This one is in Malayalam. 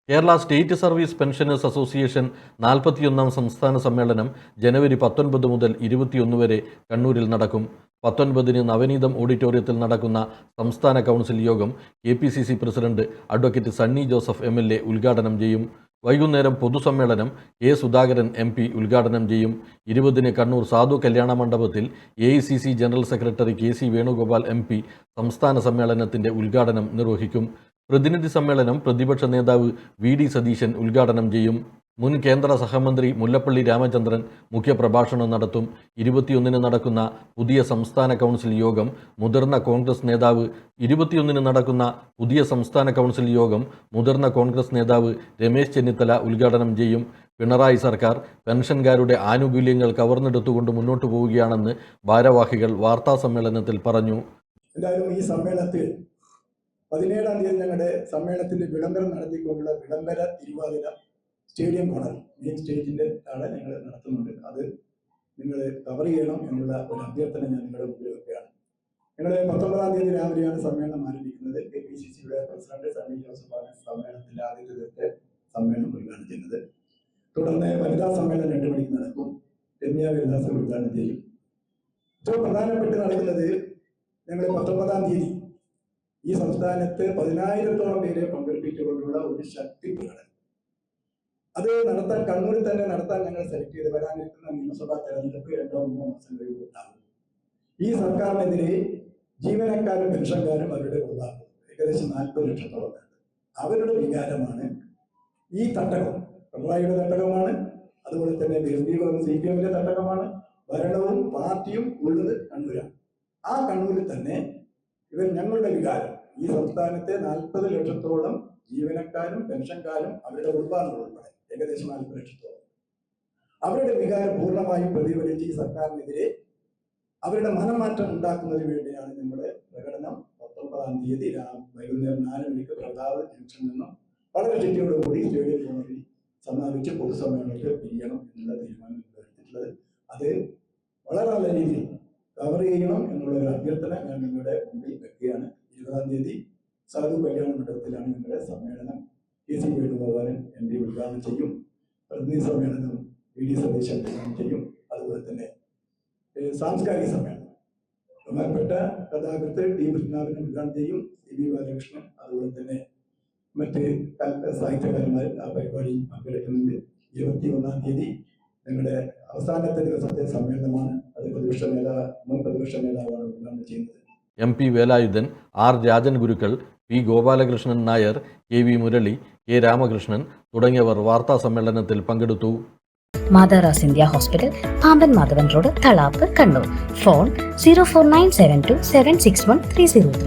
Kerala state service pensioners association 41ാം സംസ്ഥാന സമ്മേളനം ജനുവരി 19 മുതൽ 21 വരെ കണ്ണൂരിൽ നടക്കും. 19-ന് നവനീതം ഓഡിറ്റോറിയത്തിൽ നടക്കുന്ന സംസ്ഥാന കൗൺസിൽ യോഗം KPCC president advocate Sunny Joseph MLA ഉദ്ഘാടനം ചെയ്യും. വൈകുന്നേരം പൊതുസമ്മേളനം A. സുധാകരൻ MP ഉദ്ഘാടനം ചെയ്യും. 20-ന് കണ്ണൂർ സാധു കല്യാണ മണ്ഡപത്തിൽ AICC general secretary KC Venugopal MP സംസ്ഥാന സമ്മേളനത്തിന്റെ ഉദ്ഘാടനം നിർവഹിക്കും. പ്രതിനിധി സമ്മേളനം പ്രതിപക്ഷ നേതാവ് VD സതീശൻ ഉദ്ഘാടനം ചെയ്യും. മുൻ കേന്ദ്ര സഹമന്ത്രി മുല്ലപ്പള്ളി രാമചന്ദ്രൻ മുഖ്യപ്രഭാഷണം നടത്തും. 21-ന് നടക്കുന്ന പുതിയ സംസ്ഥാന കൗൺസിൽ യോഗം മുതിർന്ന കോൺഗ്രസ് നേതാവ് രമേശ് ചെന്നിത്തല ഉദ്ഘാടനം ചെയ്യും. പിണറായി സർക്കാർ പെൻഷൻകാരുടെ ആനുകൂല്യങ്ങൾ കവർന്നെടുത്തുകൊണ്ട് മുന്നോട്ടു പോവുകയാണെന്ന് ഭാരവാഹികൾ വാർത്താസമ്മേളനത്തിൽ പറഞ്ഞു. എന്തായാലും ഈ സമ്മേളനത്തിൽ 17-ാം തീയതി ഞങ്ങളുടെ സമ്മേളനത്തിന്റെ വിളംബരം നടത്തിക്കൊണ്ടുള്ള വിളംബര തിരുവാതിര സ്റ്റേഡിയം കോണൽ മെയിൻ സ്റ്റേജിന്റെ താഴെ ഞങ്ങൾ നടത്തുന്നുണ്ട്. അത് നിങ്ങൾ കവർ ചെയ്യണം എന്നുള്ള ഒരു അഭ്യർത്ഥന ഞാൻ നിങ്ങളുടെ മുമ്പിൽ വെക്കുകയാണ്. ഞങ്ങൾ 19-ാം തീയതി രാവിലെയാണ് സമ്മേളനം ആരംഭിക്കുന്നത്. KPCCയുടെ പ്രസിഡന്റ് സണ്ണി ജോസഫാണ് സമ്മേളനത്തിന്റെ ആദ്യത്തെ ദിവസത്തെ സമ്മേളനം ഉദ്ഘാടനം ചെയ്യുന്നത്. തുടർന്ന് വനിതാ സമ്മേളനം 8 മണിക്ക് നടക്കും. രമ്യ ഹരിദാസ് ഉദ്ഘാടനം ചെയ്യും. ഏറ്റവും പ്രധാനപ്പെട്ട് നടക്കുന്നത് ഞങ്ങൾ 19-ാം തീയതി ഈ സംസ്ഥാനത്ത് 10,000-ഓളം പേരെ പങ്കെടുപ്പിച്ചുകൊണ്ടുള്ള ഒരു ശക്തി പ്രകടനം അത് നടത്താൻ കണ്ണൂരിൽ തന്നെ നടത്താൻ ഞങ്ങൾ സെലക്ട് ചെയ്ത് വരാനിരിക്കുന്ന നിയമസഭാ തെരഞ്ഞെടുപ്പ് 2-3 മാസം കഴിയുമ്പോഴാണ്. ഈ സർക്കാരിനെതിരെ ജീവനക്കാരും പെൻഷൻകാരും അവരുടെ കുടുംബാംഗം ഏകദേശം 40 ലക്ഷത്തോളം പേരുണ്ട്. അവരുടെ വികാരമാണ് ഈ തട്ടകം. പിണറായിയുടെ തട്ടകമാണ്, അതുപോലെ തന്നെ CPM-ന്റെ തട്ടകമാണ്. ഭരണവും പാർട്ടിയും ഉള്ളത് കണ്ണൂരാണ്. ആ കണ്ണൂരിൽ തന്നെ ഞങ്ങളുടെ വികാരം ഈ സംസ്ഥാനത്തെ 40 ലക്ഷത്തോളം ജീവനക്കാരും പെൻഷൻകാരും അവരുടെ കുടുംബാംഗങ്ങൾ ഉൾപ്പെടെ ഏകദേശം 40 ലക്ഷത്തോളം അവരുടെ വികാരം പൂർണ്ണമായും പ്രതിഫലിച്ച് ഈ സർക്കാരിനെതിരെ അവരുടെ മനംമാറ്റം ഉണ്ടാക്കുന്നതിന് വേണ്ടിയാണ് നമ്മുടെ പ്രകടനം 19-ാം തീയതി വൈകുന്നേരം 4 മണിക്ക് പ്രതാപ് ജംഗ്ഷനിൽ നിന്നും വളരെ ശക്തിയോടുകൂടി സ്റ്റേഡിയം കോണറിൽ സമാപിച്ച് പൊതുസമ്മേളനത്തിൽ പിരിയണം എന്നുള്ള തീരുമാനം എടുത്തിട്ടുള്ളത്. അത് വളരെ നല്ല രീതിയിൽ കവർ ചെയ്യണം എന്നുള്ള ഒരു അഭ്യർത്ഥന ഞാൻ നിങ്ങളുടെ മുമ്പിൽ വെക്കുകയാണ്. 20-ാം തീയതി സാധു കല്യാണ മണ്ഡപത്തിലാണ് നിങ്ങളുടെ സമ്മേളനം. KC വേണുഗോപാലൻ MP ഉദ്ഘാടനം ചെയ്യും. പ്രതിനിധി സമ്മേളനം VD സതീശൻ ഉദ്ഘാടനം ചെയ്യും. അതുപോലെ തന്നെ സാംസ്കാരിക സമ്മേളനം ബഹുമാനപ്പെട്ട കഥാകൃത്ത് D. പത്മനാഭൻ ഉദ്ഘാടനം ചെയ്യും. CB ബാലകൃഷ്ണൻ അതുപോലെ തന്നെ മറ്റ് സാഹിത്യകാരന്മാർ ആ പരിപാടിയിൽ പങ്കെടുക്കുന്നുണ്ട്. 21-ാം തീയതി ഞങ്ങളുടെ അവസാനത്തെ ദിവസത്തെ സമ്മേളനമാണ്. അത് മുൻ പ്രതിപക്ഷ നേതാവാണ് ഉദ്ഘാടനം ചെയ്യുന്നത്. MP Velayudhan, R. രാജൻ ഗുരുക്കൾ, P. Gopalakrishnan Nair, KV Murali, K. Ramakrishnan തുടങ്ങിയവർ വാർത്താ സമ്മേളനത്തിൽ പങ്കെടുത്തു. മാതാറാസ് India hospital, Pamban Madhavan road, Thalap, Kannur. Phone 04972 761 303.